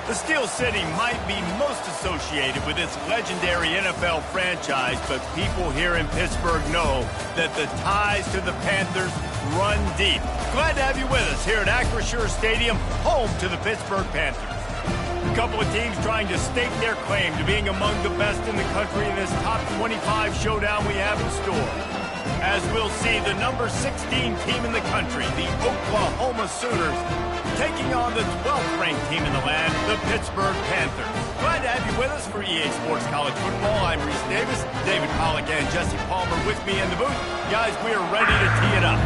The Steel City might be most associated with its legendary NFL franchise, but people here in Pittsburgh know that the ties to the Panthers run deep. Glad to have you with us here at Acrisure Stadium, home to the Pittsburgh Panthers. A couple of teams trying to stake their claim to being among the best in the country in this top 25 showdown we have in store. As we'll see, the number 16 team in the country, the Oklahoma Sooners, taking on the 12th ranked team in the land, the Pittsburgh Panthers. Glad to have you with us for EA Sports College Football. I'm Reese Davis, David Pollack and Jesse Palmer with me in the booth. Guys, we are ready to tee it up.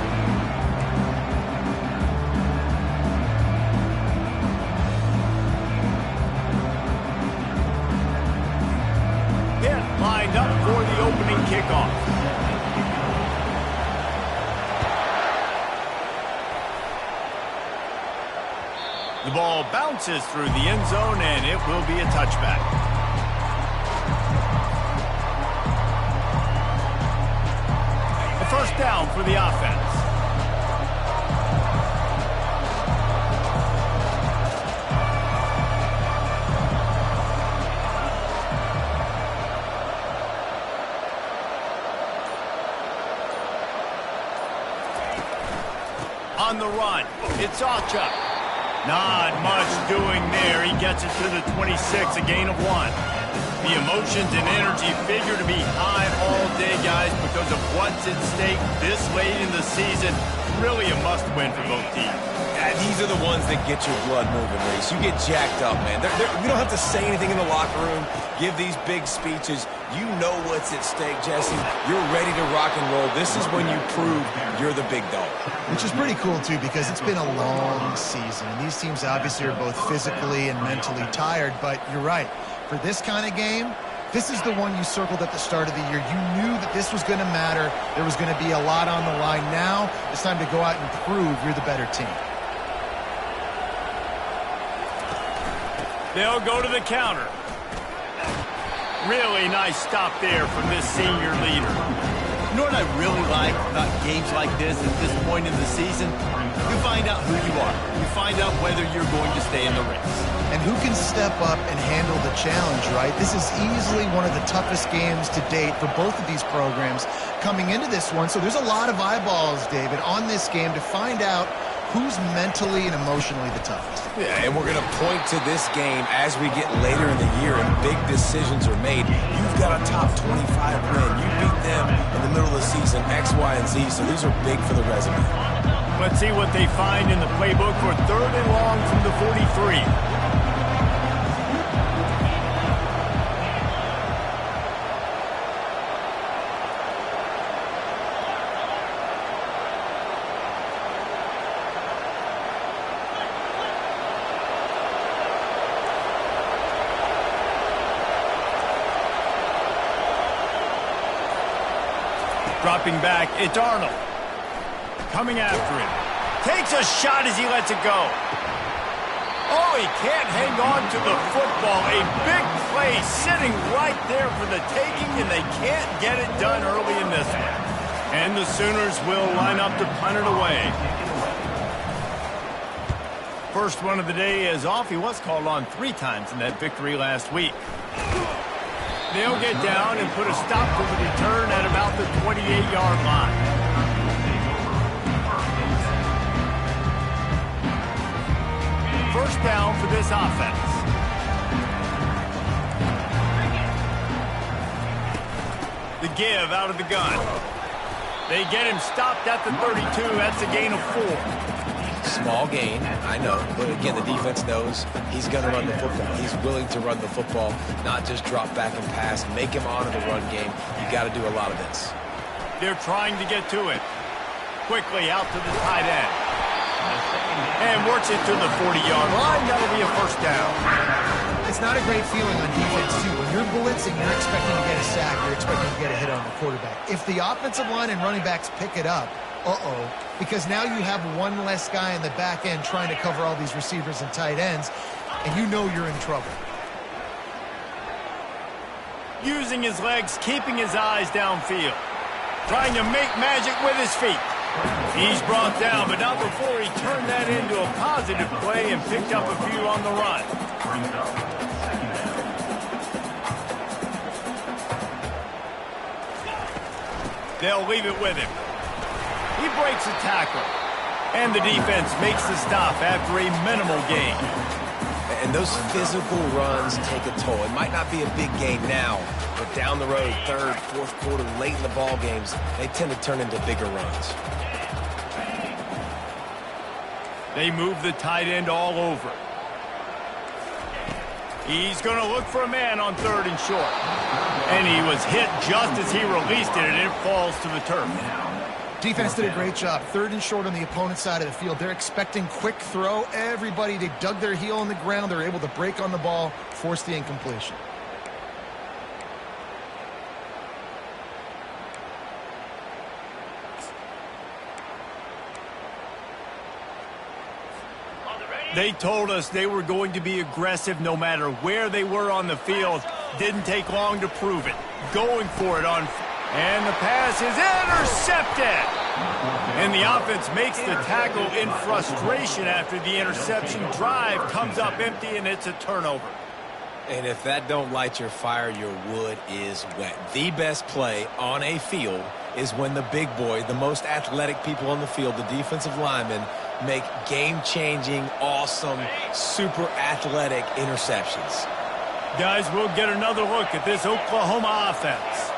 Lined up for the opening kickoff. The ball bounces through the end zone, and it will be a touchback. A first down for the offense. On the run, it's Ocha. Not much doing there. He gets it to the 26, a gain of 1. The emotions and energy figure to be high all day, guys, because of what's at stake this late in the season. Really a must-win for both teams. Yeah, these are the ones that get your blood moving, Reese. You get jacked up, man. We don't have to say anything in the locker room, give these big speeches. You know what's at stake, Jesse. You're ready to rock and roll. This is when you prove you're the big dog. Which is pretty cool, too, because it's been a long season. And these teams obviously are both physically and mentally tired. But you're right. For this kind of game, this is the one you circled at the start of the year. You knew that this was going to matter. There was going to be a lot on the line. Now it's time to go out and prove you're the better team. They'll go to the counter. Really nice stop there from this senior leader. You know what I really like about games like this at this point in the season? You find out who you are. You find out whether you're going to stay in the race. And who can step up and handle the challenge, right? This is easily one of the toughest games to date for both of these programs coming into this one. So there's a lot of eyeballs, David, on this game to find out who's mentally and emotionally the toughest. Yeah, and we're going to point to this game as we get later in the year and big decisions are made. You've got a top 25 win. You beat them in the middle of the season, X, Y, and Z, so these are big for the resume. Let's see what they find in the playbook for 3rd and long from the 43. Dropping back, it's Arnold. Coming after him. Takes a shot as he lets it go. Oh, he can't hang on to the football. A big play sitting right there for the taking, and they can't get it done early in this one. And the Sooners will line up to punt it away. First one of the day is off. He was called on 3 times in that victory last week. They'll get down and put a stop to the return at about the 28-yard line. First down for this offense. The give out of the gun. They get him stopped at the 32. That's a gain of 4. Small gain, I know, but again, the defense knows he's going to run the football. He's willing to run the football, not just drop back and pass, make him honor the run game. You got to do a lot of this. They're trying to get to it. Quickly out to the tight end. And works it to the 40-yard line. That'll be a first down. It's not a great feeling on defense, too. When you're blitzing, you're expecting to get a sack. You're expecting to get a hit on the quarterback. If the offensive line and running backs pick it up, because now you have one less guy in the back end trying to cover all these receivers and tight ends, and you know you're in trouble. Using his legs, keeping his eyes downfield. Trying to make magic with his feet. He's brought down, but not before he turned that into a positive play and picked up a few on the run. They'll leave it with him. He breaks a tackle. And the defense makes the stop after a minimal gain. And those physical runs take a toll. It might not be a big gain now, but down the road, third, fourth quarter, late in the ball games, they tend to turn into bigger runs. They move the tight end all over. He's going to look for a man on third and short. And he was hit just as he released it, and it falls to the turf. Defense did a great job. Third and short on the opponent's side of the field. They're expecting quick throw. Everybody, they dug their heel on the ground. They're able to break on the ball, force the incompletion. They told us they were going to be aggressive no matter where they were on the field. Didn't take long to prove it. Going for it on... And the pass is intercepted. And the offense makes the tackle in frustration after the interception. Drive comes up empty, and it's a turnover. And if that don't light your fire, your wood is wet. The best play on a field is when the big boy, the most athletic people on the field, the defensive linemen, make game-changing, awesome, super athletic interceptions. Guys, we'll get another look at this Oklahoma offense.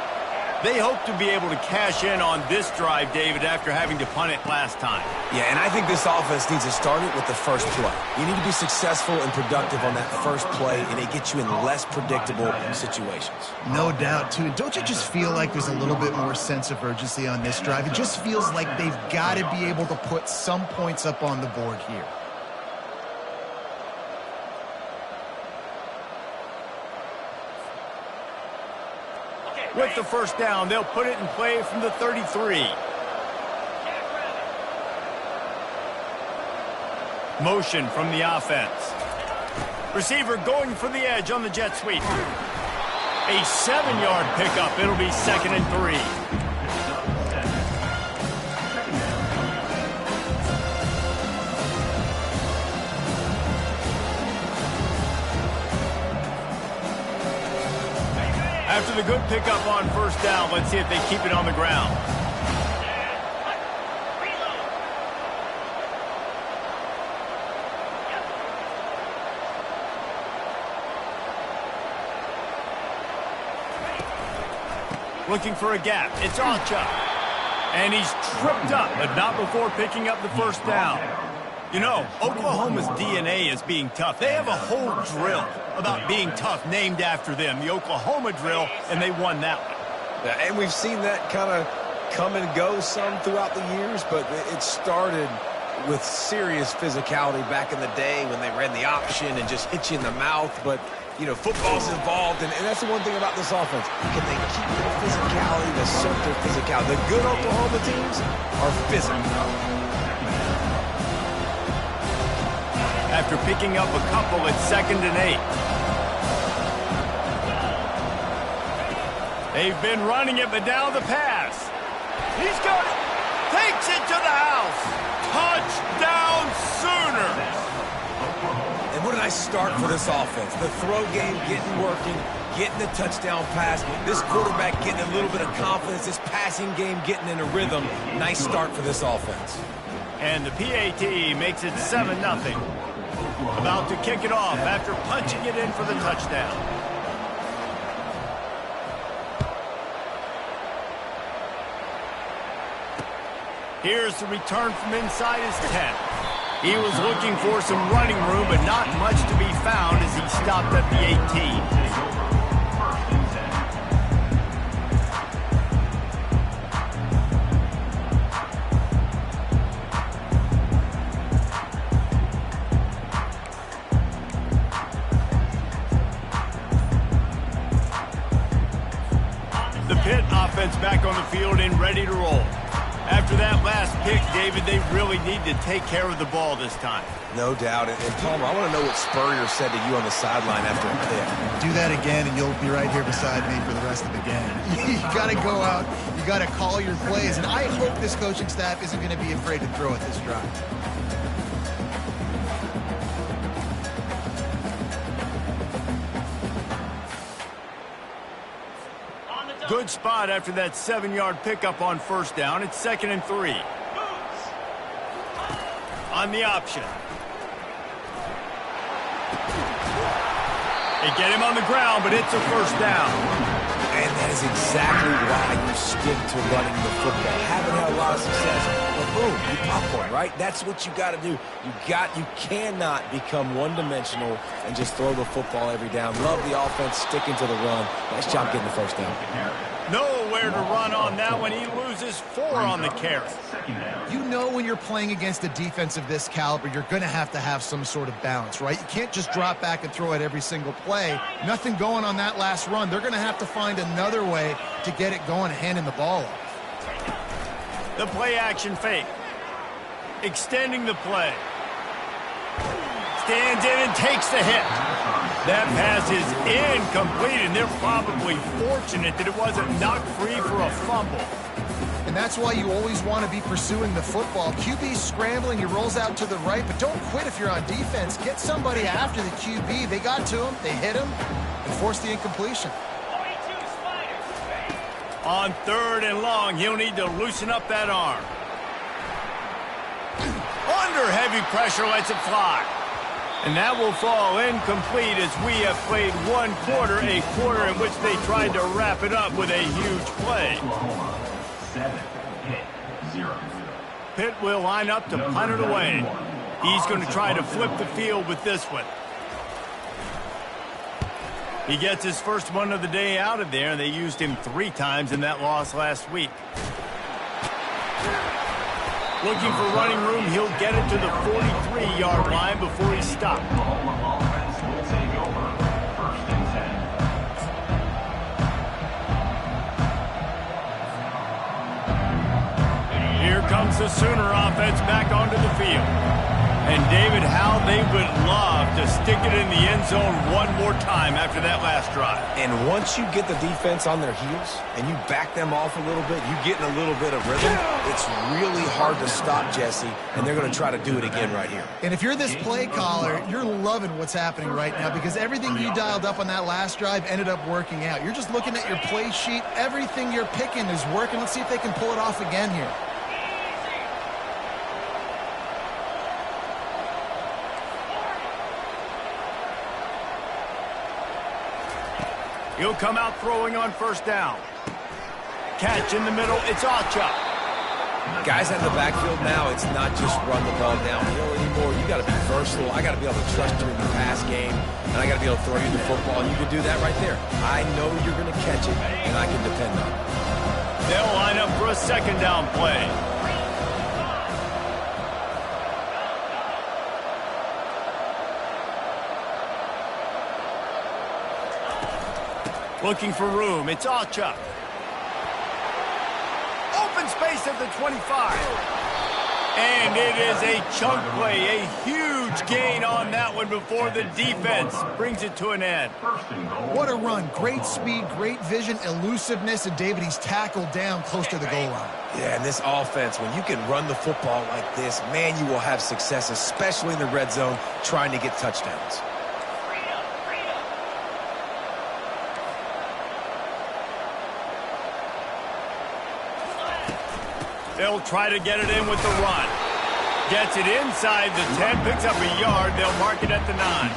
They hope to be able to cash in on this drive, David, after having to punt it last time. Yeah, and I think this offense needs to start it with the first play. You need to be successful and productive on that first play, and it gets you in less predictable situations. No doubt, too. Don't you just feel like there's a little bit more sense of urgency on this drive? It just feels like they've got to be able to put some points up on the board here. With the first down, they'll put it in play from the 33. Motion from the offense. Receiver going for the edge on the jet sweep. A 7-yard pickup. It'll be 2nd and 3. After the good pickup on first down, let's see if they keep it on the ground. Looking for a gap. It's Archer. And he's tripped up, but not before picking up the first down. You know, Oklahoma's DNA is being tough. They have a whole drill about being tough named after them, the Oklahoma drill, and they won that one. Yeah, and we've seen that kind of come and go some throughout the years, but it started with serious physicality back in the day when they ran the option and just hit you in the mouth. But, you know, football's involved, and that's the one thing about this offense. Can they keep their physicality, assert their physicality? The good Oklahoma teams are physical. After picking up a couple, it's 2nd and 8. They've been running it, but now the pass. He's got it. Takes it to the house. Touchdown Sooners. And what a nice start for this offense. The throw game working, getting the touchdown pass. This quarterback getting a little bit of confidence. This passing game getting in a rhythm. Nice start for this offense. And the PAT makes it 7-0. About to kick it off after punching it in for the touchdown. Here's the return from inside his 10. He was looking for some running room, but not much to be found as he stopped at the 18. Offense back on the field and ready to roll. After that last pick, David, they really need to take care of the ball this time. No doubt. And Palmer, I want to know what Spurrier said to you on the sideline after a pick. Do that again, and you'll be right here beside me for the rest of the game. You got to go out. You got to call your plays. And I hope this coaching staff isn't going to be afraid to throw at this drive. Good spot after that 7-yard pickup on first down. It's 2nd and 3. On the option. They get him on the ground, but it's a first down. And that is exactly why you stick to running the football. Haven't had a lot of success, but boom, you pop one, right? That's what you got to do. You cannot become one-dimensional and just throw the football every down. Love the offense sticking to the run. Nice job getting the first down. Nowhere to run on that one. He loses 4 on the carry. You know when you're playing against a defense of this caliber, you're going to have some sort of balance, right? You can't just drop back and throw it every single play. Nothing going on that last run. They're going to have to find another way to get it going and handing the ball off. The play action fake. Extending the play. Stands in and takes the hit. That pass is incomplete, and they're probably fortunate that it wasn't knocked free for a fumble. And that's why you always want to be pursuing the football. QB's scrambling, he rolls out to the right, but don't quit if you're on defense. Get somebody after the QB. They got to him, they hit him, and forced the incompletion. On 3rd and long, he'll need to loosen up that arm. Under heavy pressure, lets it fly. And that will fall incomplete as we have played 1 quarter, a quarter in which they tried to wrap it up with a huge play. 7-0. Pitt will line up to punt it away. He's going to try to flip the field with this one. He gets his first one of the day out of there, and they used him 3 times in that loss last week. Looking for running room, he'll get it to the 43-yard line before he stopped. Here comes the Sooner offense back onto the field. And David, how they would love to stick it in the end zone one more time after that last drive. And once you get the defense on their heels and you back them off a little bit, you get in a little bit of rhythm, it's really hard to stop Jesse, and they're going to try to do it again right here. And if you're this play caller, you're loving what's happening right now because everything you dialed up on that last drive ended up working out. You're just looking at your play sheet. Everything you're picking is working. Let's see if they can pull it off again here. He'll come out throwing on first down. Catch in the middle. It's Ocha. Guys out of the backfield now, it's not just run the ball downhill anymore. You got to be versatile. I got to be able to trust you in the pass game, and I got to be able to throw you the football, and you can do that right there. I know you're going to catch it, and I can depend on it. They'll line up for a 2nd down play. Looking for room. It's Ocha. Open space at the 25. And it is a chunk play. A huge gain on that one before the defense brings it to an end. What a run. Great speed, great vision, elusiveness, and David, he's tackled down close to the goal line. Yeah, and this offense, when you can run the football like this, man, you will have success, especially in the red zone, trying to get touchdowns. They'll try to get it in with the run. Gets it inside the 10, picks up a yard. They'll mark it at the 9.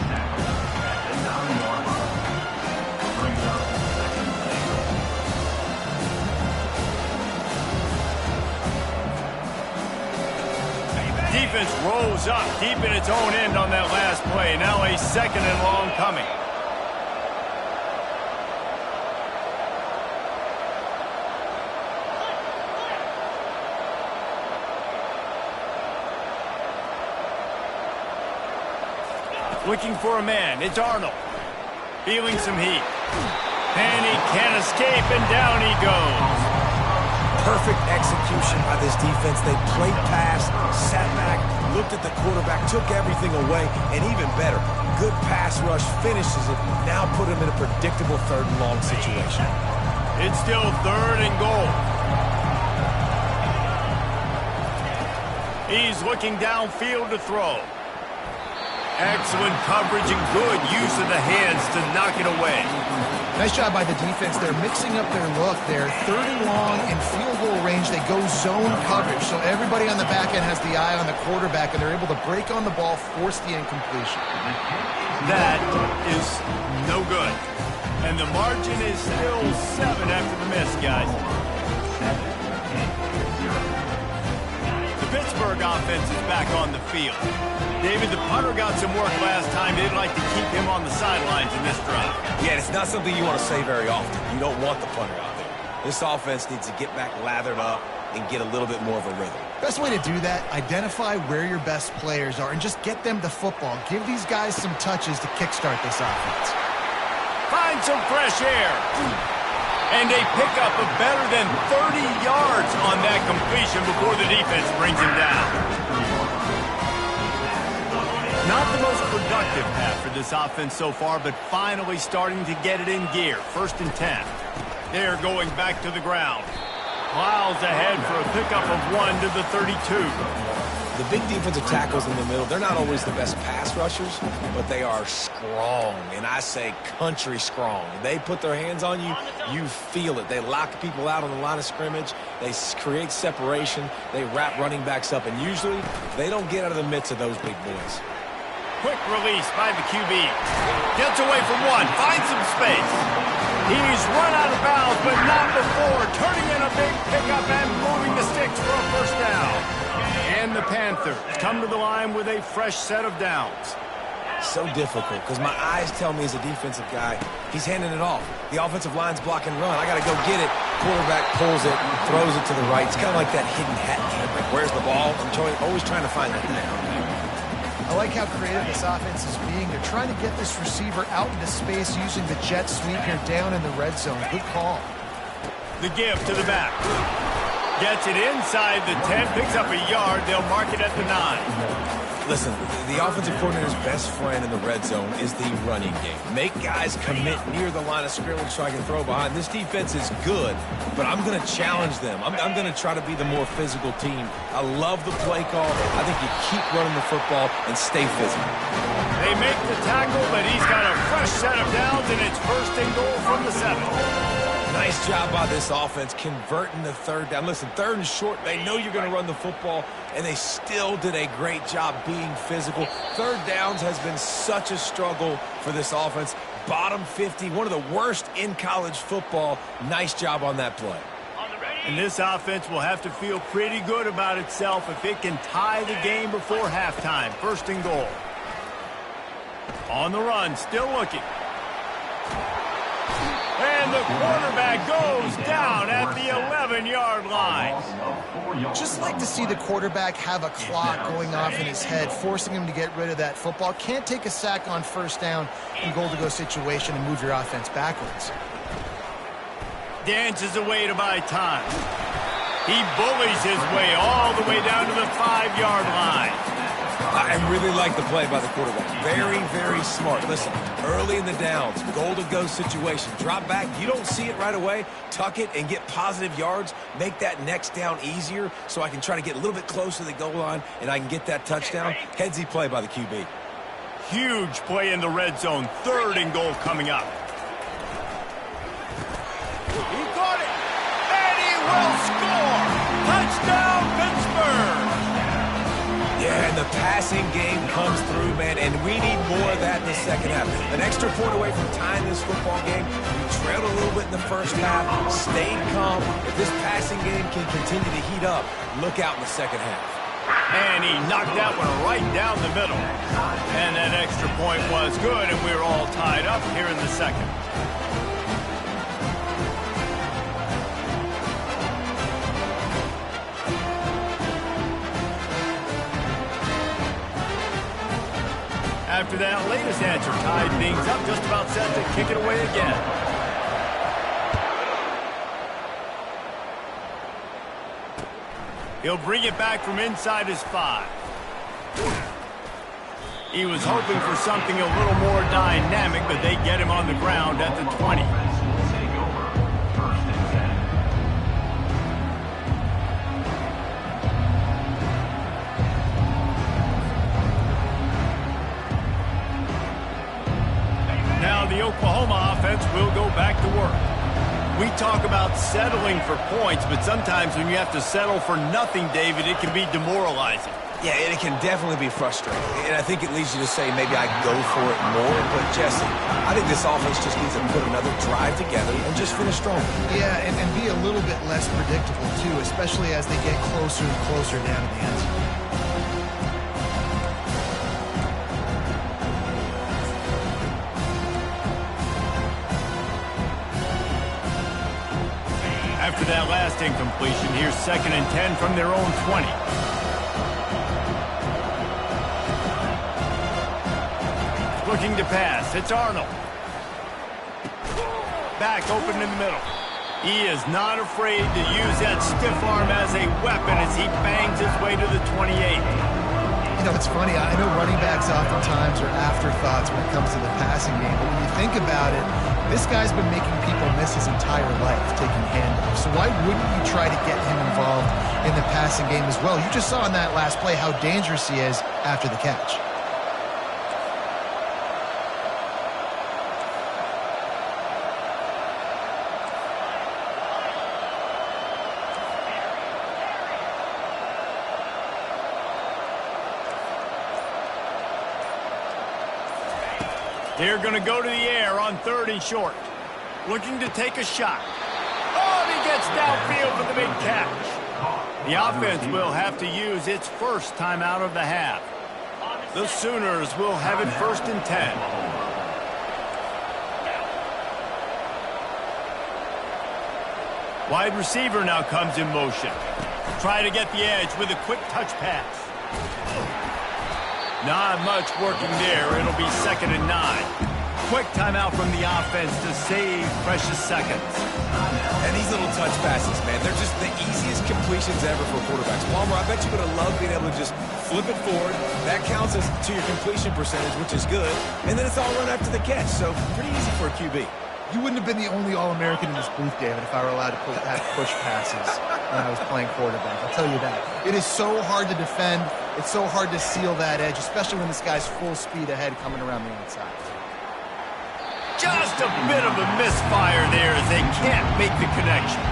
Defense rolls up deep in its own end on that last play. Now a 2nd and long coming. Looking for a man. It's Arnold. Feeling some heat. And he can't escape, and down he goes. Perfect execution by this defense. They played pass, sat back, looked at the quarterback, took everything away, and even better, good pass rush, finishes it, now put him in a predictable 3rd and long situation. It's still 3rd and goal. He's looking downfield to throw. Excellent coverage and good use of the hands to knock it away. Nice job by the defense. They're mixing up their look. They're 3rd and long in field goal range. They go zone coverage. So everybody on the back end has the eye on the quarterback, and they're able to break on the ball, force the incompletion. That is no good. And the margin is still 7 after the miss, guys. The Pittsburgh offense is back on the field. David, the punter got some work last time. They'd like to keep him on the sidelines in this drive. Yeah, it's not something you want to say very often. You don't want the punter out there. This offense needs to get back lathered up and get a little bit more of a rhythm. Best way to do that, identify where your best players are and just get them the football. Give these guys some touches to kickstart this offense. Find some fresh air. And a pickup of better than 30 yards on that completion before the defense brings him down. Not the most productive half for this offense so far, but finally starting to get it in gear. 1st and 10. They're going back to the ground. Miles ahead for a pickup of 1 to the 32. The big defensive tackles in the middle, they're not always the best pass rushers, but they are strong, and I say country strong. They put their hands on you, you feel it. They lock people out on the line of scrimmage. They create separation. They wrap running backs up, and usually they don't get out of the midst of those big boys. Quick release by the QB. Gets away from one. Finds some space. He's run out of bounds, but not before. Turning in a big pickup and moving the sticks for a 1st down. And the Panthers come to the line with a fresh set of downs. So difficult because my eyes tell me as a defensive guy, he's handing it off. The offensive line's block and run. I got to go get it. Quarterback pulls it, throws it to the right. It's kind of like that hidden hat game. Like, where's the ball? I'm always trying to find that thing. I like how creative this offense is being. They're trying to get this receiver out into space using the jet sweep here down in the red zone. Good call. The give to the back. Gets it inside the 10, picks up a yard. They'll mark it at the 9. Listen, the offensive coordinator's best friend in the red zone is the running game. Make guys commit near the line of scrimmage so I can throw behind. This defense is good, but I'm going to challenge them. I'm going to try to be the more physical team. I love the play call. I think you keep running the football and stay physical. They make the tackle, but he's got a fresh set of downs, and it's 1st and goal from the 7. Nice job by this offense converting the 3rd down. Listen, 3rd and short, they know you're going to run the football, and they still did a great job being physical. 3rd downs has been such a struggle for this offense. Bottom 50, one of the worst in college football. Nice job on that play. And this offense will have to feel pretty good about itself if it can tie the game before halftime. 1st and goal. On the run, still looking. And the quarterback goes down at the 11-yard line. Just like to see the quarterback have a clock going off in his head, forcing him to get rid of that football. Can't take a sack on 1st down in goal-to-go situation and move your offense backwards. Dances away to buy time. He bullies his way all the way down to the 5-yard line. I really like the play by the quarterback. Very, very smart. Listen, early in the downs, goal-to-go situation. Drop back. You don't see it right away. Tuck it and get positive yards. Make that next down easier so I can try to get a little bit closer to the goal line and I can get that touchdown. Headsy play by the QB. Huge play in the red zone. 3rd and goal coming up. He caught it. And he will score. Touchdown, Pittsburgh. Yeah, and the passing game comes through, man, and we need more of that in the second half. An extra point away from tying this football game. We trailed a little bit in the first half, stayed calm. If this passing game can continue to heat up, look out in the second half. And he knocked that one right down the middle. And that extra point was good, and we're all tied up here in the second. After that latest answer tied things up, just about set to kick it away again. He'll bring it back from inside his 5. He was hoping for something a little more dynamic, but they get him on the ground at the 20. the Oklahoma offense will go back to work. We talk about settling for points, but sometimes when you have to settle for nothing, David, it can be demoralizing. Yeah, and it can definitely be frustrating. And I think it leads you to say maybe I go for it more. But, Jesse, I think this offense just needs to put another drive together and just finish strong. Yeah, and be a little bit less predictable, too, especially as they get closer and closer down to the end zone. After that last incompletion, here's 2nd and 10 from their own 20. Looking to pass. It's Arnold. Back open in the middle. He is not afraid to use that stiff arm as a weapon as he bangs his way to the 28. You know, it's funny. I know running backs oftentimes are afterthoughts when it comes to the passing game, but when you think about it, this guy's been making people miss his entire life taking handoffs. So why wouldn't you try to get him involved in the passing game as well? You just saw in that last play how dangerous he is after the catch. They're going to go to the air on 3rd and short. Looking to take a shot. Oh, and he gets downfield for the big catch. The offense will have to use its first timeout of the half. The Sooners will have it 1st and 10. Wide receiver now comes in motion. Try to get the edge with a quick touch pass. Not much working there. It'll be 2nd and 9. Quick timeout from the offense to save precious seconds. And these little touch passes, man, they're just the easiest completions ever for quarterbacks. Palmer, I bet you would have loved being able to just flip it forward. That counts as to your completion percentage, which is good. And then it's all run after the catch, so pretty easy for a QB. You wouldn't have been the only All-American in this booth, David, if I were allowed to have push passes when I was playing quarterback. I'll tell you that. It is so hard to defend. It's so hard to seal that edge, especially when this guy's full speed ahead coming around the outside. Just a bit of a misfire there as they can't make the connection.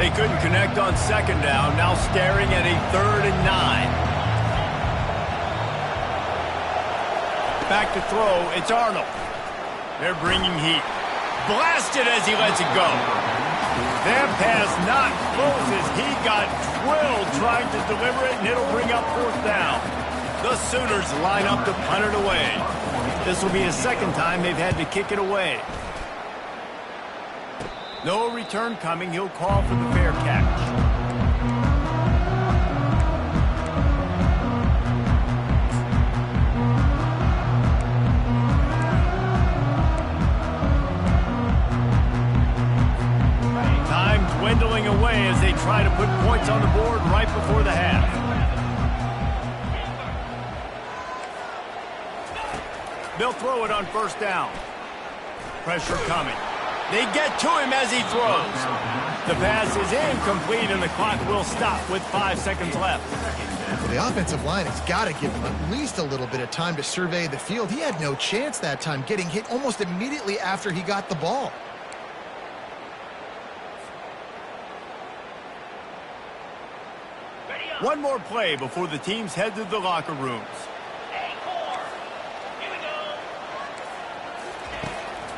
They couldn't connect on 2nd down, now staring at a 3rd and 9. Back to throw, it's Arnold. They're bringing heat. Blasted as he lets it go. That pass not close as he got drilled trying to deliver it, and it'll bring up 4th down. The Sooners line up to punt it away. This will be the 2nd time they've had to kick it away. No return coming. He'll call for the fair catch. Time dwindling away as they try to put points on the board right before the half. They'll throw it on 1st down. Pressure coming. They get to him as he throws. The pass is incomplete, and the clock will stop with 5 seconds left. Well, the offensive line has got to give him at least a little bit of time to survey the field. He had no chance that time, getting hit almost immediately after he got the ball. One more play before the teams head to the locker rooms.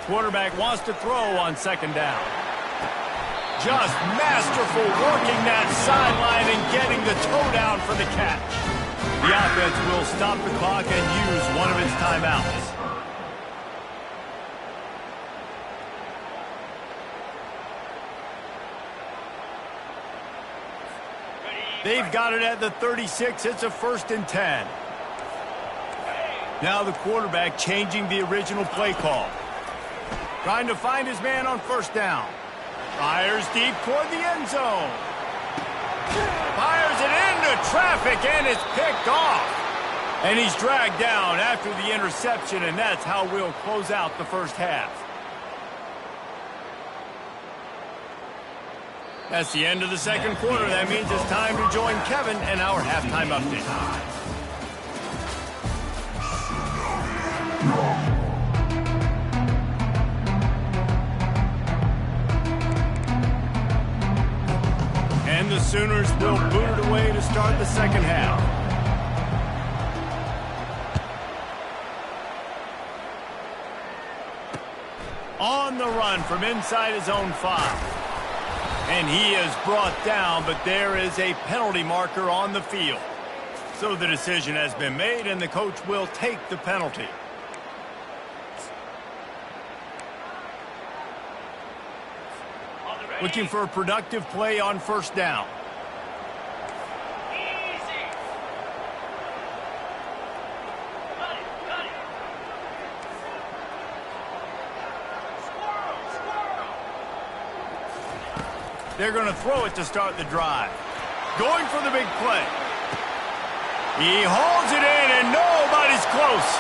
Quarterback wants to throw on 2nd down. Just masterful working that sideline and getting the toe down for the catch. The offense will stop the clock and use one of its timeouts. They've got it at the 36. It's a 1st and 10. Now the quarterback changing the original play call. Trying to find his man on 1st down. Fires deep toward the end zone. Fires it into traffic, and it's picked off. And he's dragged down after the interception, and that's how we'll close out the 1st half. That's the end of the second quarter. That means it's time to join Kevin and our halftime update. And the Sooners will boot it away to start the second half. On the run from inside his own 5. And he is brought down, but there is a penalty marker on the field. So the decision has been made, and the coach will take the penalty. Looking for a productive play on first down. They're going to throw it to start the drive. Going for the big play. He hauls it in, and nobody's close.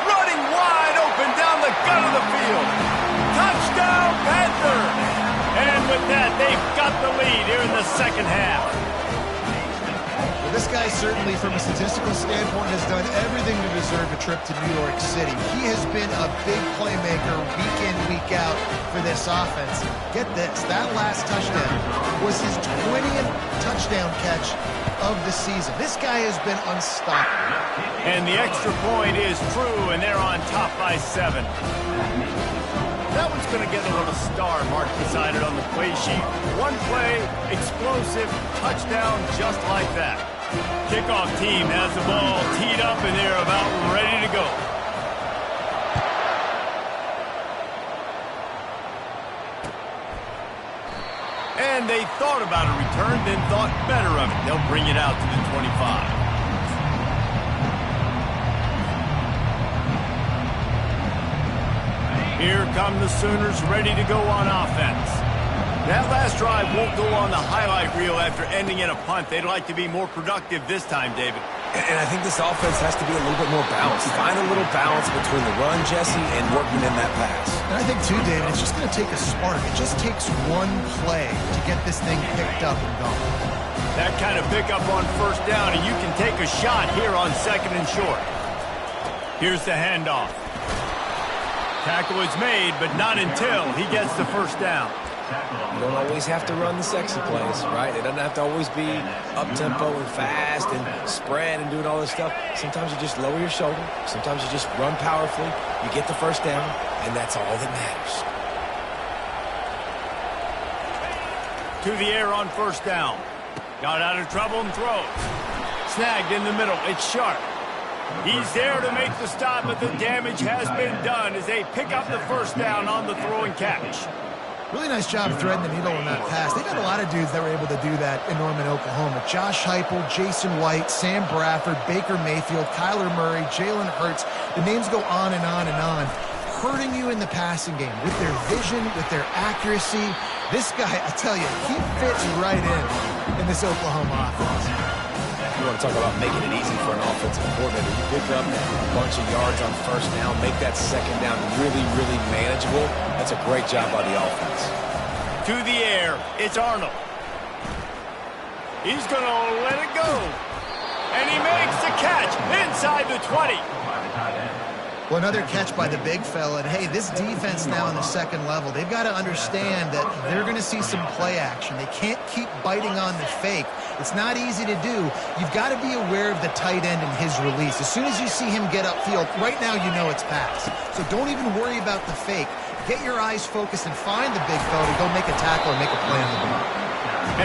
Running wide open down the gut of the field. Touchdown, Panthers! And with that, they've got the lead here in the second half. Well, this guy certainly, from a statistical standpoint, has done everything to deserve a trip to New York City. He has been a big playmaker week in, week out for this offense. Get this, that last touchdown was his 20th touchdown catch of the season. This guy has been unstoppable. And the extra point is true, and they're on top by 7. That one's going to get a little star mark beside it on the play sheet. One play, explosive, touchdown, just like that. Kickoff team has the ball teed up, and they're about ready to go. And they thought about a return, then thought better of it. They'll bring it out to the 25. Here come the Sooners ready to go on offense. That last drive won't go on the highlight reel after ending in a punt. They'd like to be more productive this time, David. And I think this offense has to be a little bit more balanced. Find a little balance between the run, Jesse, and working in that pass. And I think, too, David, it's just going to take a spark. It just takes one play to get this thing picked up and going. That kind of pickup on first down, and you can take a shot here on second and short. Here's the handoff. Tackle is made, but not until he gets the first down. You don't always have to run the sexy plays, right? It doesn't have to always be up-tempo and fast and spread and doing all this stuff. Sometimes you just lower your shoulder. Sometimes you just run powerfully. You get the first down, and that's all that matters. To the air on first down. Got out of trouble and throws. Snagged in the middle. It's Sharp. He's there to make the stop, but the damage has been done as they pick up the first down on the throw and catch. Really nice job threading the needle on that pass. They got a lot of dudes that were able to do that in Norman, Oklahoma. Josh Heupel, Jason White, Sam Bradford, Baker Mayfield, Kyler Murray, Jalen Hurts. The names go on and on and on. Hurting you in the passing game with their vision, with their accuracy. This guy, I tell you, he fits right in this Oklahoma offense. You want to talk about making it easy for an offensive coordinator. You pick up a bunch of yards on first down, make that second down really, really manageable. That's a great job by the offense. To the air, it's Arnold. He's going to let it go. And he makes the catch inside the 20. Well, another catch by the big fella. And, hey, this defense now in the second level, they've got to understand that they're going to see some play action. They can't keep biting on the fake. It's not easy to do. You've got to be aware of the tight end and his release. As soon as you see him get upfield, right now you know it's pass. So don't even worry about the fake. Get your eyes focused and find the big fella to go make a tackle or make a play on the ball.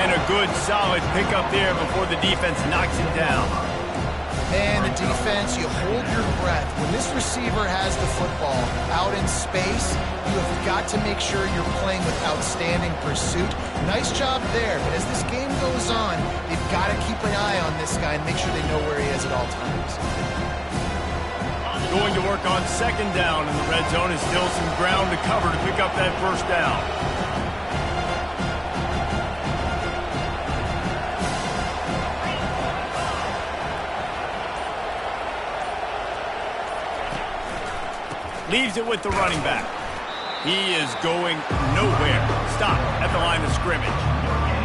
And a good, solid pickup there before the defense knocks him down. Man, the defense, you hold your breath. When this receiver has the football out in space, you have got to make sure you're playing with outstanding pursuit. Nice job there, but as this game goes on, they've got to keep an eye on this guy and make sure they know where he is at all times. Going to work on second down, and the red zone is still some ground to cover to pick up that first down. Leaves it with the running back. He is going nowhere. Stop at the line of scrimmage.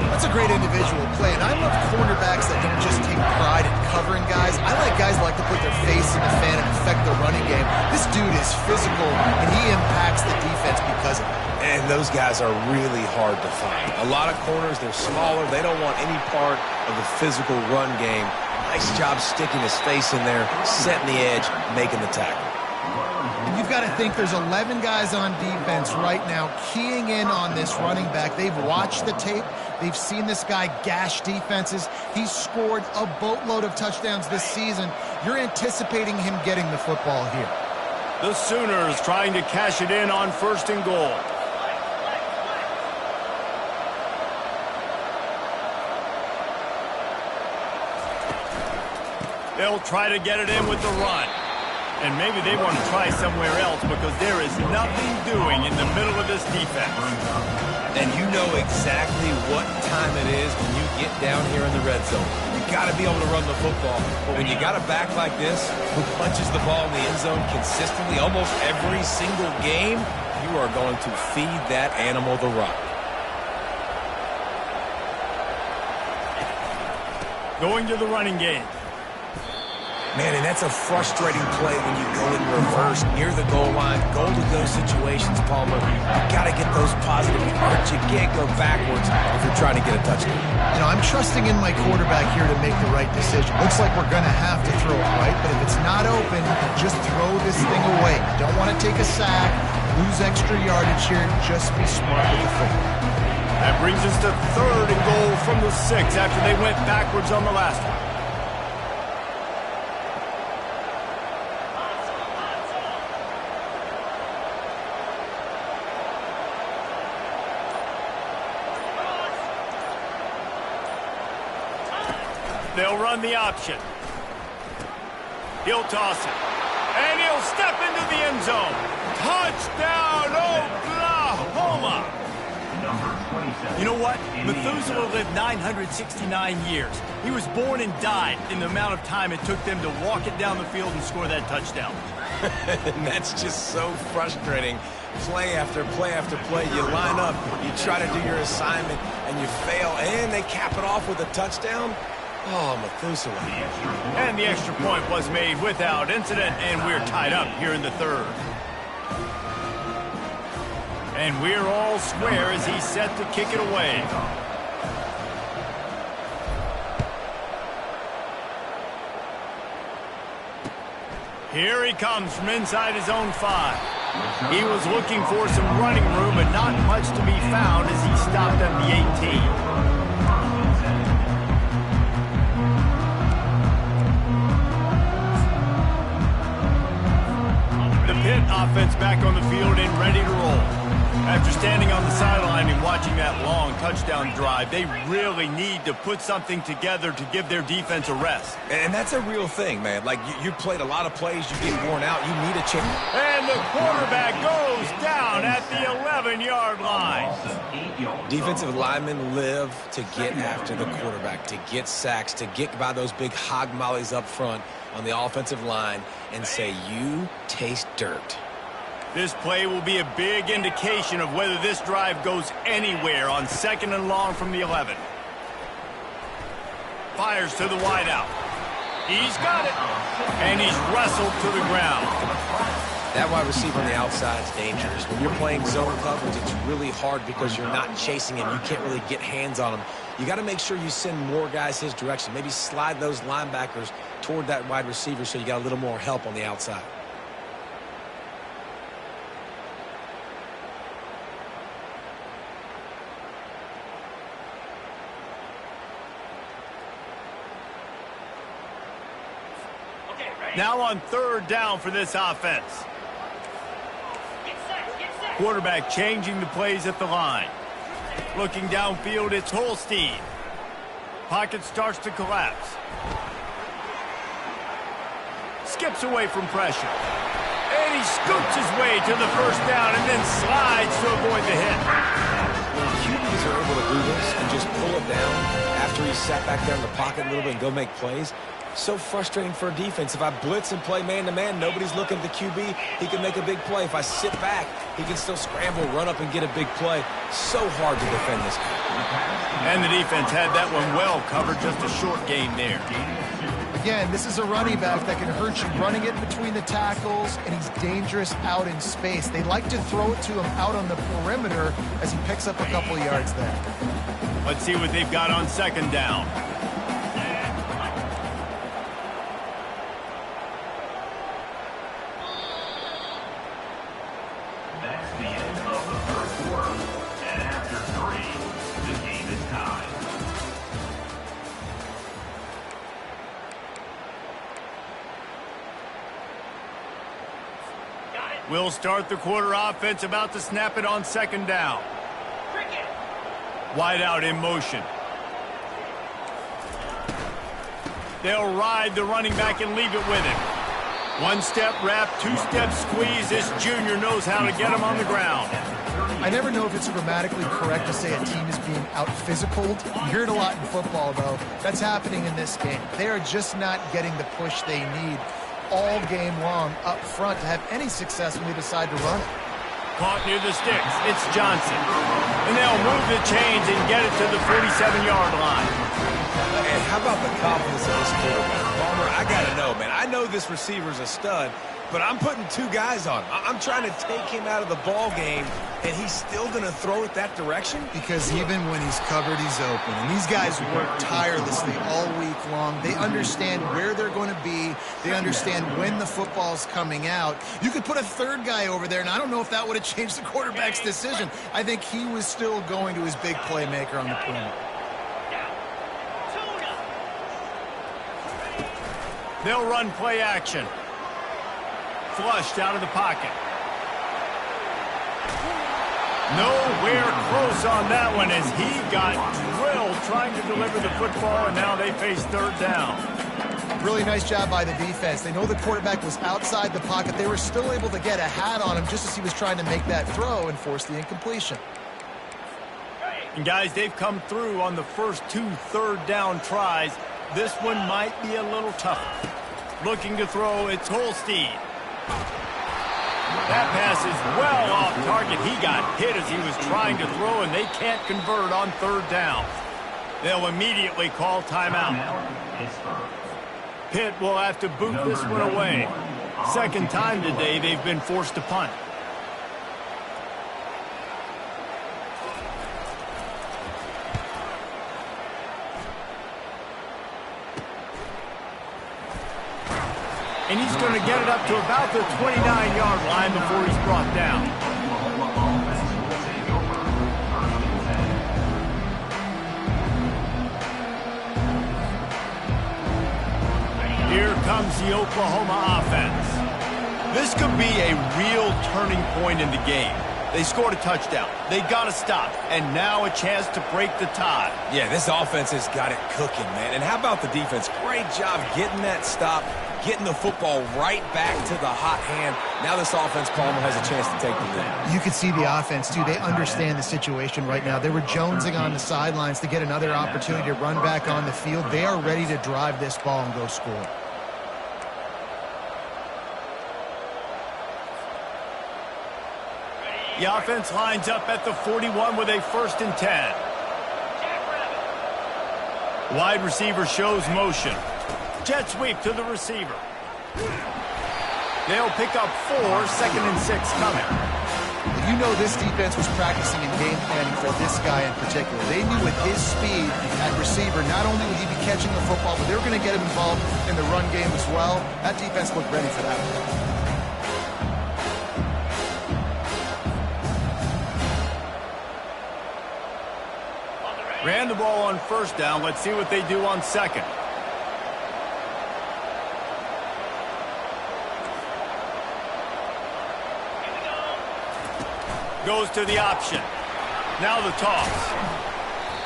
That's a great individual play, and I love cornerbacks that don't just take pride in covering guys. I like guys that like to put their face in the fan and affect the running game. This dude is physical, and he impacts the defense because of it. And those guys are really hard to find. A lot of corners, they're smaller. They don't want any part of the physical run game. Nice job sticking his face in there, setting the edge, making the tackle. And you've got to think there's 11 guys on defense right now keying in on this running back. They've watched the tape. They've seen this guy gash defenses. He's scored a boatload of touchdowns this season. You're anticipating him getting the football here. The Sooners trying to cash it in on 1st and goal. They'll try to get it in with the run. And maybe they want to try somewhere else because there is nothing doing in the middle of this defense. And you know exactly what time it is when you get down here in the red zone. You got to be able to run the football. But when you got a back like this who punches the ball in the end zone consistently almost every single game, you are going to feed that animal the rock. Going to the running game. Man, and that's a frustrating play when you go in reverse near the goal line. Goal-to-go situations, Palmer. You got to get those positive yards. You can't go backwards if you're trying to get a touchdown. You know, I'm trusting in my quarterback here to make the right decision. Looks like we're going to have to throw it, right? But if it's not open, just throw this thing away. You don't want to take a sack, lose extra yardage here. Just be smart with the football. That brings us to 3rd and goal from the 6 after they went backwards on the last one. They'll run the option. He'll toss it. And he'll step into the end zone. Touchdown, Oklahoma! You know what? Methuselah lived 969 years. He was born and died in the amount of time it took them to walk it down the field and score that touchdown. And that's just so frustrating. Play after play after play. You line up, you try to do your assignment, and you fail, and they cap it off with a touchdown. Oh, Methuselah. And the extra point was made without incident, and we're tied up here in the 3rd. And we're all square as he's set to kick it away. Here he comes from inside his own 5. He was looking for some running room, but not much to be found as he stopped at the 18. Pitt offense back on the field and ready to roll. After standing on the sideline and watching that long touchdown drive, they really need to put something together to give their defense a rest. And that's a real thing, man. Like, you played a lot of plays, you get worn out, you need a change. And the quarterback goes down at the 11-yard line. Defensive linemen live to get after the quarterback, to get sacks, to get by those big hog mollies up front on the offensive line and say, you taste dirt. This play will be a big indication of whether this drive goes anywhere on 2nd and long from the 11. Fires to the wideout. He's got it. And he's wrestled to the ground. That wide receiver on the outside is dangerous. When you're playing zone coverage, it's really hard because you're not chasing him. You can't really get hands on him. You got to make sure you send more guys his direction. Maybe slide those linebackers toward that wide receiver so you got a little more help on the outside. Now on 3rd down for this offense. Quarterback changing the plays at the line. Looking downfield, it's Holstein. Pocket starts to collapse. Skips away from pressure. And he scoots his way to the 1st down and then slides to avoid the hit. When QBs are able to do this and just pull it down after he's sat back there in the pocket a little bit and go make plays, So frustrating for a defense. If I blitz and play man-to-man, nobody's looking at the QB. He can make a big play. If I sit back, he can still scramble, run up, and get a big play. So hard to defend this guy. And the defense had that one well covered. Just a short gain there. Again, this is a running back that can hurt you running it between the tackles, and he's dangerous out in space. They like to throw it to him out on the perimeter as he picks up a couple yards there. Let's see what they've got on second down. That's the end of the first quarter. And after 3, the game is tied. We'll start the quarter offense, about to snap it on second down. Wide out in motion. They'll ride the running back and leave it with him. One-step wrap, two-step squeeze. This junior knows how to get him on the ground. I never know if it's grammatically correct to say a team is being out-physicaled. You hear it a lot in football, though. That's happening in this game. They are just not getting the push they need all game long up front to have any success when they decide to run it. Caught near the sticks. It's Johnson. And they'll move the chains and get it to the 47-yard line. And how about the confidence of this quarterback? Palmer, I got to know, man. I know this receiver's a stud, but I'm putting 2 guys on him. I'm trying to take him out of the ball game, and he's still going to throw it that direction? Because even when he's covered, he's open. And these guys work tirelessly all week long. They understand where they're going to be. They understand when the football's coming out. You could put a third guy over there, and I don't know if that would have changed the quarterback's decision. I think he was still going to his big playmaker on the perimeter. They'll run play action. Flushed out of the pocket. Nowhere close on that one as he got drilled trying to deliver the football, and now they face third down. Really nice job by the defense. They know the quarterback was outside the pocket. They were still able to get a hat on him just as he was trying to make that throw and force the incompletion. And guys, they've come through on the first 2 third-down tries. This one might be a little tougher. Looking to throw, it's Holstein. That pass is well off target. He got hit as he was trying to throw, and they can't convert on third down. They'll immediately call timeout. Pitt will have to boot this one away. Second time today they've been forced to punt. And he's going to get it up to about the 29-yard line before he's brought down. Here comes the Oklahoma offense. This could be a real turning point in the game. They scored a touchdown. They got a stop. And now a chance to break the tie. Yeah, this offense has got it cooking, man. And how about the defense? Great job getting that stop, getting the football right back to the hot hand. Now this offense, Palmer, has a chance to take the lead. You can see the offense, too. They understand the situation right now. They were jonesing on the sidelines to get another opportunity to run back on the field. They are ready to drive this ball and go score. The offense lines up at the 41 with a 1st and 10. Wide receiver shows motion. Jet sweep to the receiver. They'll pick up 4, 2nd and 6 coming. You know this defense was practicing and game planning for this guy in particular. They knew with his speed at receiver, not only would he be catching the football, but they were going to get him involved in the run game as well. That defense looked ready for that. Ran the ball on 1st down. Let's see what they do on 2nd. Goes to the option. Now the toss.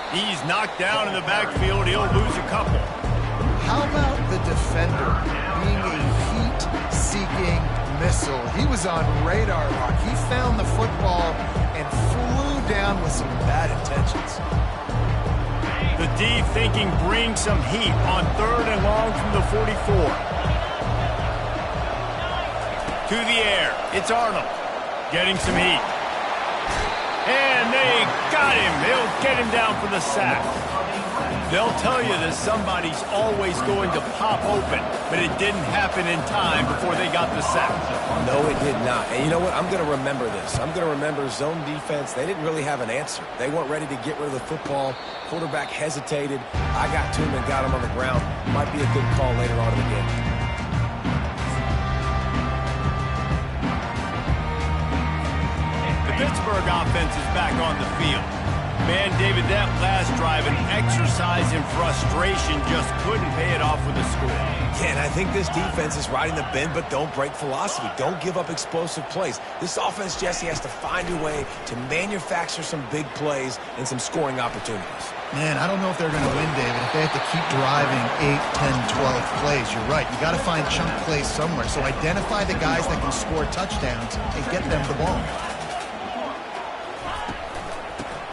He's knocked down in the backfield. He'll lose a couple. How about the defender being a heat-seeking missile? He was on radar lock. He found the football and flew down with some bad intentions. The D thinking bring some heat on 3rd and long from the 44. To the air. It's Arnold. Getting some heat. And they got him. They'll get him down for the sack. They'll tell you that somebody's always going to pop open, but it didn't happen in time before they got the sack. No, it did not. And you know what? I'm going to remember this. I'm going to remember zone defense. They didn't really have an answer. They weren't ready to get rid of the football. Quarterback hesitated. I got to him and got him on the ground. Might be a good call later on in the game. The Pittsburgh offense is back on the field. Man, David, that last drive, an exercise in frustration, just couldn't pay it off with a score. Yeah, and I think this defense is riding the bend but don't break philosophy. Don't give up explosive plays. This offense, Jesse, has to find a way to manufacture some big plays and some scoring opportunities. Man, I don't know if they're going to win, David, if they have to keep driving 8, 10, 12 plays. You're right. You got to find chunk plays somewhere. So identify the guys that can score touchdowns and get them the ball.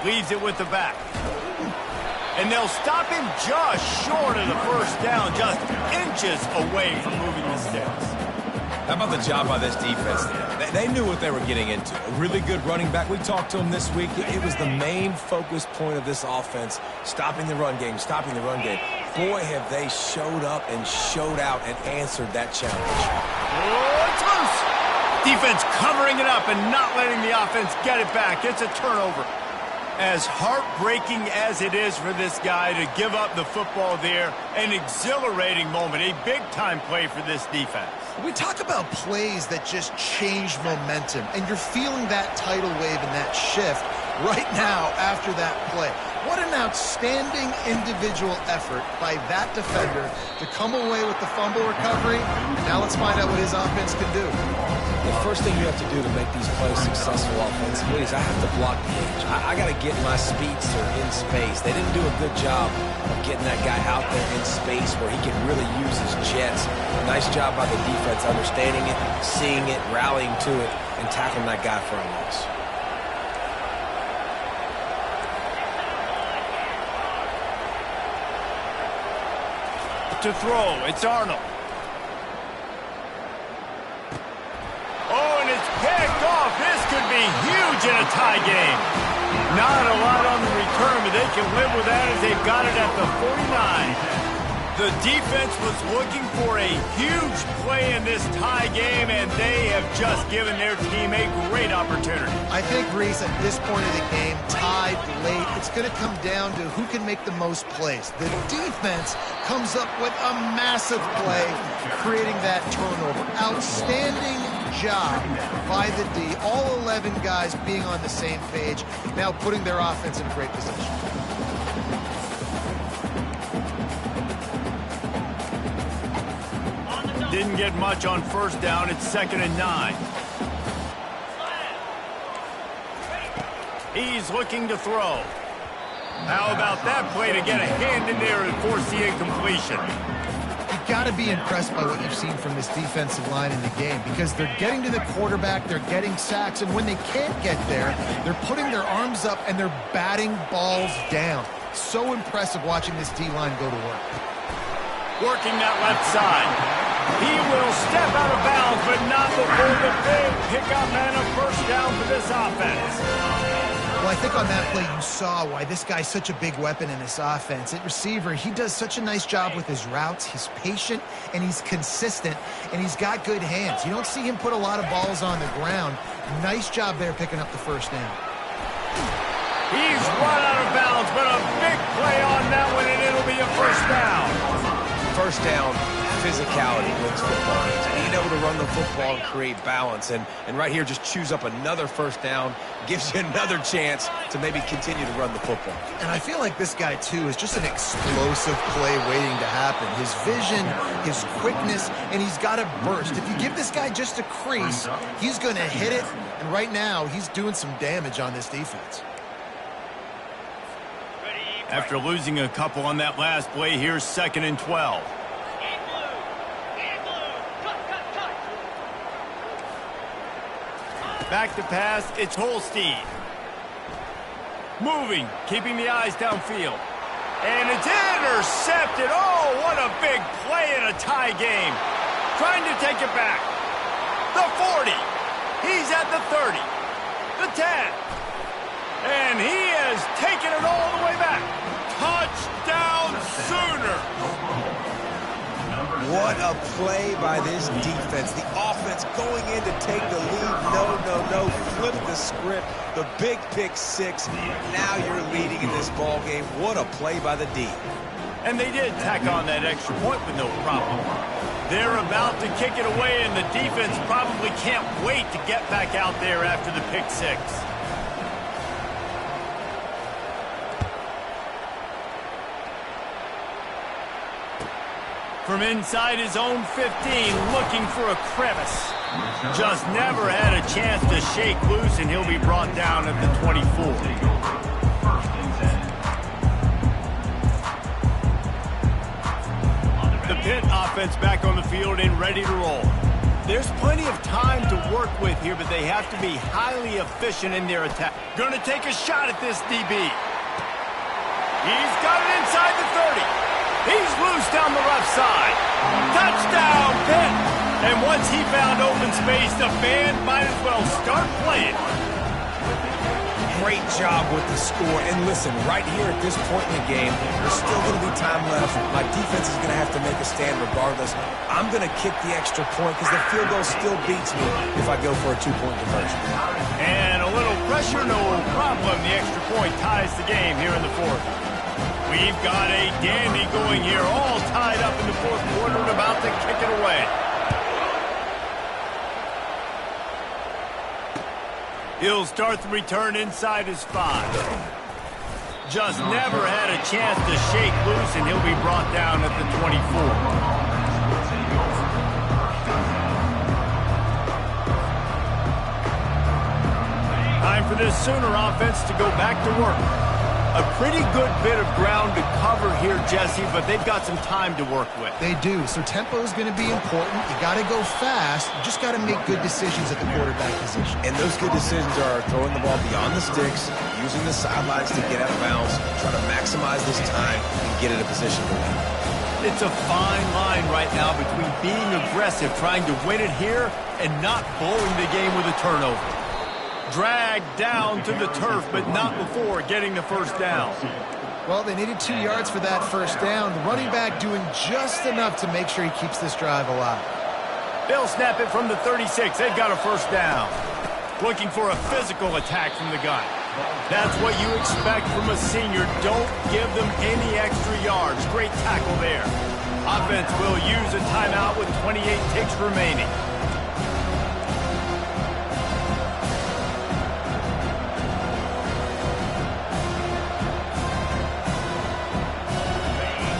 Leaves it with the back. And they'll stop him just short of the first down, just inches away from moving the sticks. How about the job by this defense there? They knew what they were getting into. A really good running back. We talked to him this week. It was the main focus point of this offense, stopping the run game, stopping the run game. Boy, have they showed up and showed out and answered that challenge. Oh, it's loose. Defense covering it up and not letting the offense get it back. It's a turnover. As heartbreaking as it is for this guy to give up the football there, an exhilarating moment, a big-time play for this defense. We talk about plays that just change momentum, and you're feeling that tidal wave and that shift right now after that play. What an outstanding individual effort by that defender to come away with the fumble recovery. Now let's find out what his offense can do. The first thing you have to do to make these plays successful offensively is I have to block the edge. I got to get my speedster in space. They didn't do a good job of getting that guy out there in space where he can really use his jets. Nice job by the defense understanding it, seeing it, rallying to it, and tackling that guy for a loss. To throw, it's Arnold. Oh, and it's picked off. This could be huge in a tie game. Not a lot on the return, but they can live with that as they've got it at the 49. The defense was looking for a huge play in this tie game, and they have just given their team a great opportunity. I think, Reese, at this point of the game, tied late, it's going to come down to who can make the most plays. The defense comes up with a massive play, creating that turnover. Outstanding job by the D. All 11 guys being on the same page, now putting their offense in great position. Didn't get much on first down. It's 2nd and 9. He's looking to throw. How about that play to get a hand in there and force the incompletion? You've got to be impressed by what you've seen from this defensive line in the game, because they're getting to the quarterback, they're getting sacks, and when they can't get there, they're putting their arms up and they're batting balls down. So impressive watching this D-line go to work. Working that left side. He will step out of bounds, but not before the big pickup and a first down for this offense. Well, I think on that play you saw why this guy's such a big weapon in this offense. At receiver, he does such a nice job with his routes. He's patient, and he's consistent, and he's got good hands. You don't see him put a lot of balls on the ground. Nice job there picking up the first down. He's run out of bounds, but a big play on that one, and it'll be a first down. First down, physicality wins football games. Being able to run the football and create balance. And right here, just choose up another first down, gives you another chance to maybe continue to run the football. And I feel like this guy, too, is just an explosive play waiting to happen. His vision, his quickness, and he's got a burst. If you give this guy just a crease, he's going to hit it. And right now, he's doing some damage on this defense. After losing a couple on that last play, here's 2nd and 12. Back to pass, it's Holstein. Moving, keeping the eyes downfield. And it's intercepted. Oh, what a big play in a tie game. Trying to take it back. The 40. He's at the 30. The 10. And he has taken it all the way back. Touchdown Sooner. What a play by this defense. The offense going in to take the lead. No. Flip the script. The big pick six. Now you're leading in this ball game. What a play by the D. And they did tack on that extra point with no problem. They're about to kick it away, and the defense probably can't wait to get back out there after the pick six. From inside his own 15, looking for a crevice. Just never had a chance to shake loose, and he'll be brought down at the 24. The Pitt offense back on the field and ready to roll. There's plenty of time to work with here, but they have to be highly efficient in their attack. Gonna take a shot at this DB. He's got it inside the 30. He's loose down the left side. Touchdown, Pitt! And once he found open space, the band might as well start playing. Great job with the score. And listen, right here at this point in the game, there's still going to be time left. My defense is going to have to make a stand regardless. I'm going to kick the extra point because the field goal still beats me if I go for a two-point conversion. And a little pressure, no problem. The extra point ties the game here in the fourth. We've got a dandy going here, all tied up in the fourth quarter and about to kick it away. He'll start the return inside his 5. Just never had a chance to shake loose, and he'll be brought down at the 24. Time for this Sooner offense to go back to work. A pretty good bit of ground to cover here, Jesse, but they've got some time to work with. They do, so tempo is going to be important. You got to go fast. You just got to make good decisions at the quarterback position. And those good decisions are throwing the ball beyond the sticks, using the sidelines to get out of bounds, trying to maximize this time and get in a position to win. It's a fine line right now between being aggressive, trying to win it here, and not blowing the game with a turnover. Dragged down to the turf, but not before getting the first down. Well, they needed 2 yards for that first down. The running back doing just enough to make sure he keeps this drive alive. They'll snap it from the 36. They've got a first down. Looking for a physical attack from the gun. That's what you expect from a senior. Don't give them any extra yards. Great tackle there. Offense will use a timeout with 28 ticks remaining.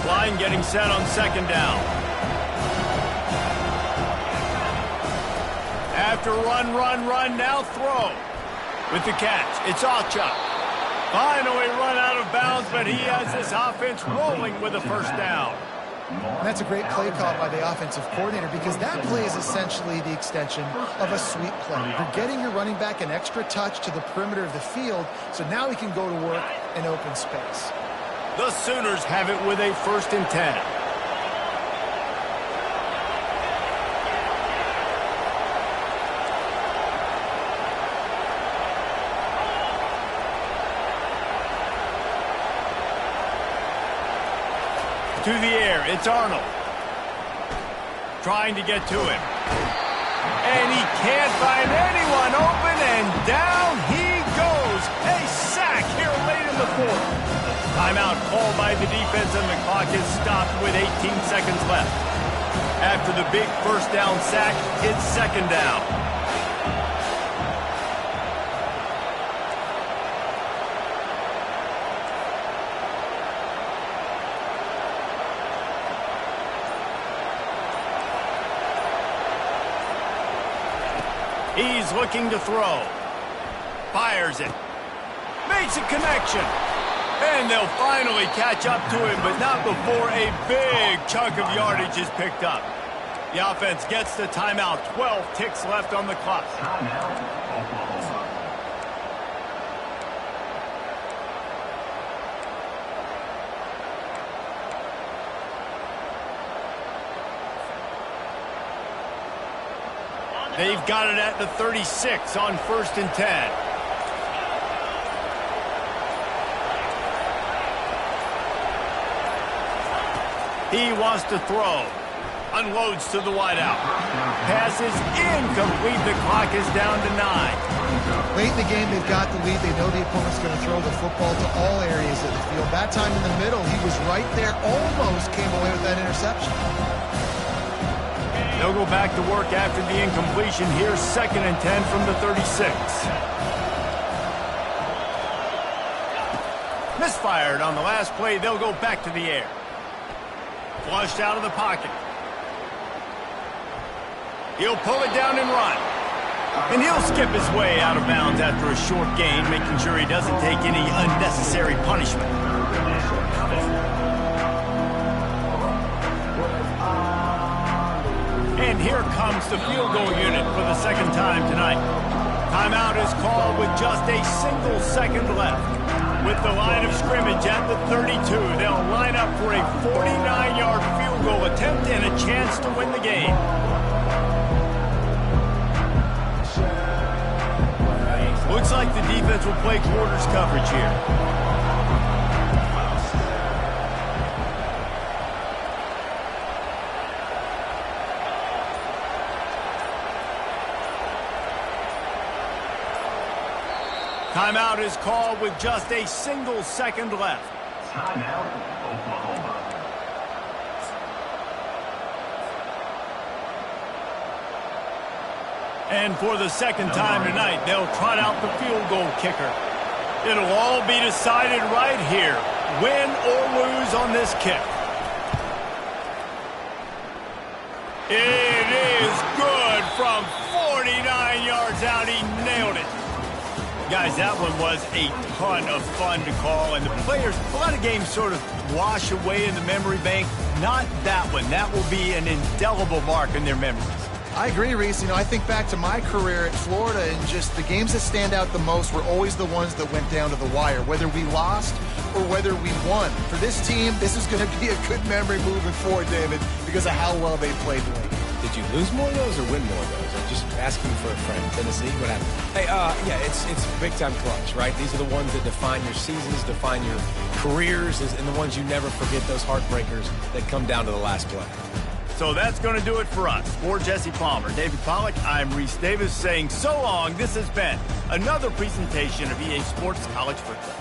Line getting set on second down. After run, now throw. With the catch, it's Ocha. Finally run out of bounds, but he has this offense rolling with a first down. And that's a great play call by the offensive coordinator because that play is essentially the extension of a sweep play. You're getting your running back an extra touch to the perimeter of the field, so now he can go to work in open space. The Sooners have it with a 1st and 10. To the air, it's Arnold. Trying to get to him. And he can't find anyone open, and down he goes. A sack here late in the fourth. Timeout called by the defense, and the clock is stopped with 18 seconds left. After the big first down sack, it's second down. He's looking to throw. Fires it. Makes a connection. And they'll finally catch up to him, but not before a big chunk of yardage is picked up. The offense gets the timeout. 12 ticks left on the clock. They've got it at the 36 on 1st and 10. He wants to throw. Unloads to the wideout. Pass is incomplete. The clock is down to 9. Late in the game, they've got the lead. They know the opponent's going to throw the football to all areas of the field. That time in the middle, he was right there. Almost came away with that interception. They'll go back to work after the incompletion. Here's 2nd and 10 from the 36. Misfired on the last play. They'll go back to the air. Flushed out of the pocket. He'll pull it down and run. And he'll skip his way out of bounds after a short gain, making sure he doesn't take any unnecessary punishment. And here comes the field goal unit for the 2nd time tonight. Timeout is called with just a single second left. With the line of scrimmage at the 32, they'll line up for a 49-yard field goal attempt and a chance to win the game. Looks like the defense will play quarters coverage here. Timeout is called with just a single second left. Timeout, Oklahoma. And for the 2nd time tonight, they'll trot out the field goal kicker. It'll all be decided right here, win or lose on this kick. It is good from 49 yards out. He nailed it. Guys, that one was a ton of fun to call, and the players, a lot of games sort of wash away in the memory bank. Not that one. That will be an indelible mark in their memories. I agree, Reese. I think back to my career at Florida, and just the games that stand out the most were always the ones that went down to the wire, whether we lost or whether we won. For this team, this is going to be a good memory moving forward, David, because of how well they played late. Did you lose more of those or win more of those? I'm just asking for a friend. Tennessee, what happened? Hey, yeah, it's big-time clutch, right? These are the ones that define your seasons, define your careers, and the ones you never forget, those heartbreakers that come down to the last play. So that's going to do it for us. For Jesse Palmer, David Pollack, I'm Reese Davis saying so long. This has been another presentation of EA Sports College Football.